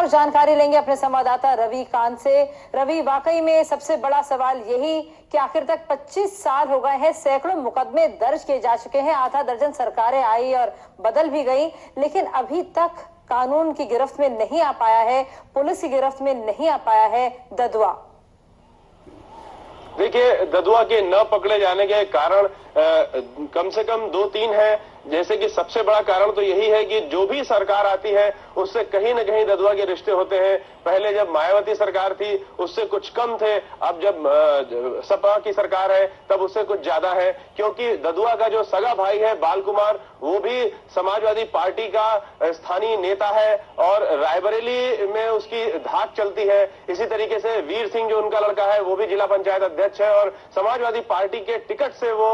जानकारी लेंगे अपने संवाददाता रवि कांत से। रवि, वाकई में सबसे बड़ा सवाल यही कि आखिर तक 25 साल हो गए हैं, सैकड़ों मुकदमे दर्ज किए जा चुके हैं, आधा दर्जन सरकारें आई और बदल भी गई, लेकिन अभी तक कानून की गिरफ्त में नहीं आ पाया है, पुलिस की गिरफ्त में नहीं आ पाया है ददुआ। देखिए, ददुआ के न पकड़े जाने के कारण कम से कम 2-3 हैं। जैसे कि सबसे बड़ा कारण तो यही है कि जो भी सरकार आती है उससे कहीं न कहीं ददुआ के रिश्ते होते हैं। पहले जब मायावती सरकार थी उससे कुछ कम थे, अब जब सपा की सरकार है तब उससे कुछ ज्यादा है, क्योंकि ददुआ का जो सगा भाई है बाल कुमार, वो भी समाजवादी पार्टी का स्थानीय नेता है और रायबरेली में उसकी धाक चलती है। इसी तरीके से वीर सिंह जो उनका लड़का है वो भी जिला पंचायत अध्यक्ष है और समाजवादी पार्टी के टिकट से वो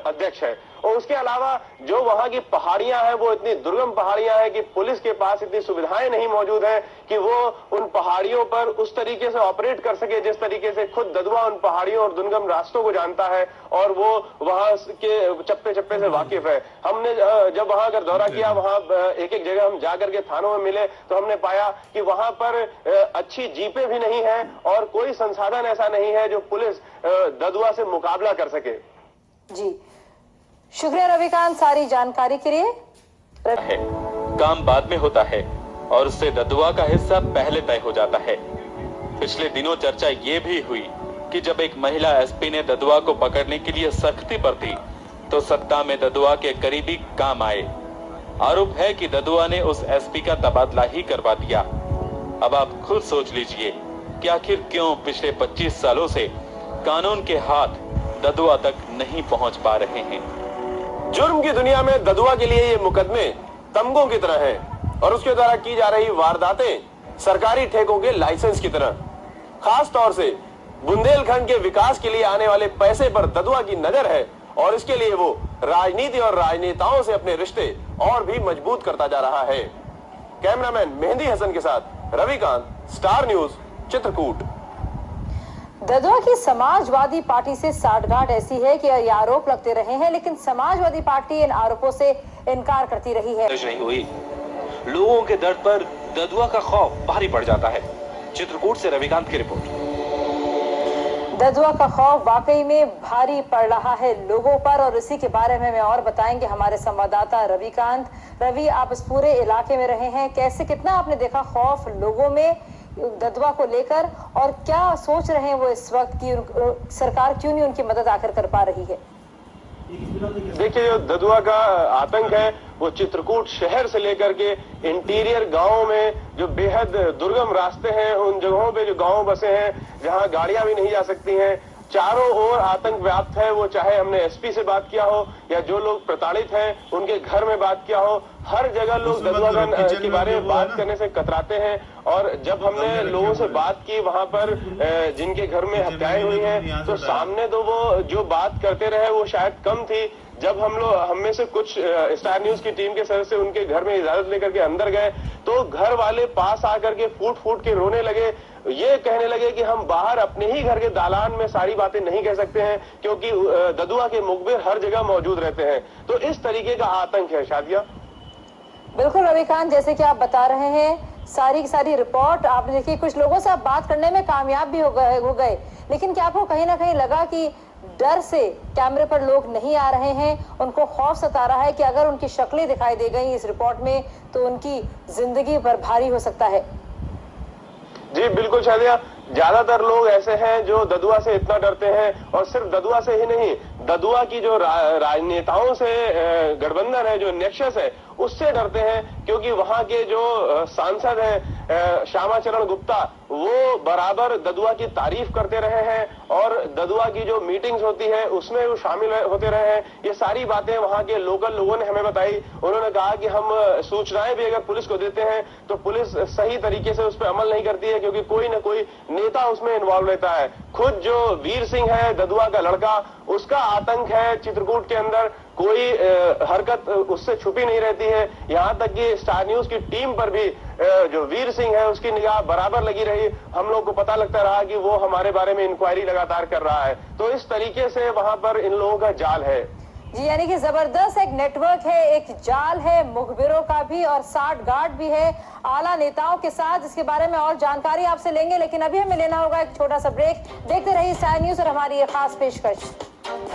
अध्यक्ष है। और उसके अलावा जो वहां की पहाड़ियां हैं वो इतनी दुर्गम पहाड़ियां हैं कि पुलिस के पास इतनी सुविधाएं नहीं मौजूद है कि वो उन पहाड़ियों पर उस तरीके से ऑपरेट कर सके जिस तरीके से खुद ददुआ उन पहाड़ियों और दुर्गम रास्तों को जानता है और वो वहां के चप्पे चप्पे से वाकिफ है। हमने जब वहां का दौरा किया, वहां एक एक जगह हम जाकर के थानों में मिले तो हमने पाया कि वहां पर अच्छी जीपें भी नहीं है और कोई संसाधन ऐसा नहीं है जो पुलिस ददुआ से मुकाबला कर सके। जी, शुक्रिया रविकांत सारी जानकारी के लिए। काम बाद में होता है और उससे ददुआ का हिस्सा पहले तय हो जाता है। पिछले दिनों चर्चा ये भी हुई कि जब एक महिला एसपी ने ददुआ को पकड़ने के लिए सख्ती बरती तो सत्ता में ददुआ के करीबी काम आए। आरोप है कि ददुआ ने उस एसपी का तबादला ही करवा दिया। अब आप खुद सोच लीजिए कि आखिर क्यों पिछले 25 सालों से कानून के हाथ ददुआ तक नहीं पहुंच पा रहे हैं। जुर्म की दुनिया में ददुआ के लिए ये मुकदमे तमगों की तरह हैं और उसके द्वारा की जा रही वारदातें सरकारी ठेकों के लाइसेंस की तरह। खास तौर से बुंदेलखंड के विकास के लिए आने वाले पैसे पर ददुआ की नजर है और इसके लिए वो राजनीति और राजनेताओं से अपने रिश्ते और भी मजबूत करता जा रहा है। कैमरामैन मेहंदी हसन के साथ रविकांत, स्टार न्यूज, चित्रकूट। ददुआ की समाजवादी पार्टी से साठगांठ ऐसी है कि ये आरोप लगते रहे हैं, लेकिन समाजवादी पार्टी इन आरोपों से इनकार करती रही है। नहीं हुई, लोगों के दर्द पर ददुआ का खौफ भारी पड़ जाता है। चित्रकूट से रविकांत की रिपोर्ट। ददुआ का खौफ वाकई में भारी पड़ रहा है लोगों पर और इसी के बारे में और बताएंगे हमारे संवाददाता रविकांत। रवि, आप इस पूरे इलाके में रहे हैं, कैसे कितना आपने देखा खौफ लोगों में ददुआ को लेकर और क्या सोच रहे हैं वो इस वक्त की सरकार क्यों नहीं उनकी मदद आखिर कर पा रही है? देखिए, जो ददुआ का आतंक है वो चित्रकूट शहर से लेकर के इंटीरियर गांवों में जो बेहद दुर्गम रास्ते हैं, उन जगहों पे जो गांव बसे हैं जहां गाड़ियां भी नहीं जा सकती हैं, चारों ओर आतंक व्याप्त है। वो चाहे हमने एसपी से बात किया हो या जो लोग प्रताड़ित हैं उनके घर में बात किया हो, हर जगह लोग ददुआ के बारे में बात करने से कतराते हैं। और जब हमने लोगों से बात की वहां पर जिनके घर में हत्याएं हुई हैं, तो सामने तो वो जो बात करते रहे वो शायद कम थी। जब हम में से कुछ स्टार न्यूज की टीम के सदस्य उनके घर में इजाजत लेकर के अंदर गए तो घर वाले पास आकर के फूट फूट के रोने लगे। ये कहने लगे कि हम बाहर अपने ही घर के दालान में सारी बातें नहीं कह सकते हैं क्योंकि ददुआ के मुखबिर हर जगह मौजूद रहते हैं। तो इस तरीके का आतंक है। शादिया, बिल्कुल रविकांत, जैसे कि आप बता रहे हैं सारी की सारी रिपोर्ट आपने देखी, कुछ लोगों से आप बात करने में कामयाब भी हो गए, लेकिन क्या आपको कहीं ना कहीं लगा कि डर से कैमरे पर लोग नहीं आ रहे हैं, उनको खौफ सता रहा है कि अगर उनकी शक्लें दिखाई दे गई इस रिपोर्ट में तो उनकी जिंदगी पर भारी हो सकता है? जी बिल्कुल शादिया, ज्यादातर लोग ऐसे हैं जो ददुआ से इतना डरते हैं और सिर्फ ददुआ से ही नहीं, ददुआ की जो राजनेताओं से गठबंधन है, जो नेक्सस है, उससे डरते हैं क्योंकि वहां के जो सांसद हैं श्यामाचरण गुप्ता, वो बराबर ददुआ की तारीफ करते रहे हैं और ददुआ की जो मीटिंग्स होती है उसमें वो शामिल होते रहे हैं। ये सारी बातें वहां के लोकल लोगों ने हमें बताई। उन्होंने कहा कि हम सूचनाएं भी अगर पुलिस को देते हैं तो पुलिस सही तरीके से उस पर अमल नहीं करती है क्योंकि कोई न कोई नेता उसमें इन्वॉल्व रहता है। खुद जो वीर सिंह है ददुआ का लड़का, उसका आतंक है चित्रकूट के अंदर, कोई हरकत उससे छुपी नहीं रहती है। यहां तक कि स्टार न्यूज की टीम पर भी जो वीर सिंह है उसकी निगाह बराबर लगी रही। हम लोग को पता लगता रहा कि वो हमारे बारे में इंक्वायरी लगातार कर रहा है। तो इस तरीके से वहां पर इन लोगों का जाल है। जी, यानी कि जबरदस्त एक नेटवर्क है, एक जाल है मुखबिरों का भी और साठ गार्ड भी है आला नेताओं के साथ। इसके बारे में और जानकारी आपसे लेंगे, लेकिन अभी हमें लेना होगा एक छोटा सा ब्रेक। देखते रहिए साय न्यूज और हमारी ये खास पेशकश।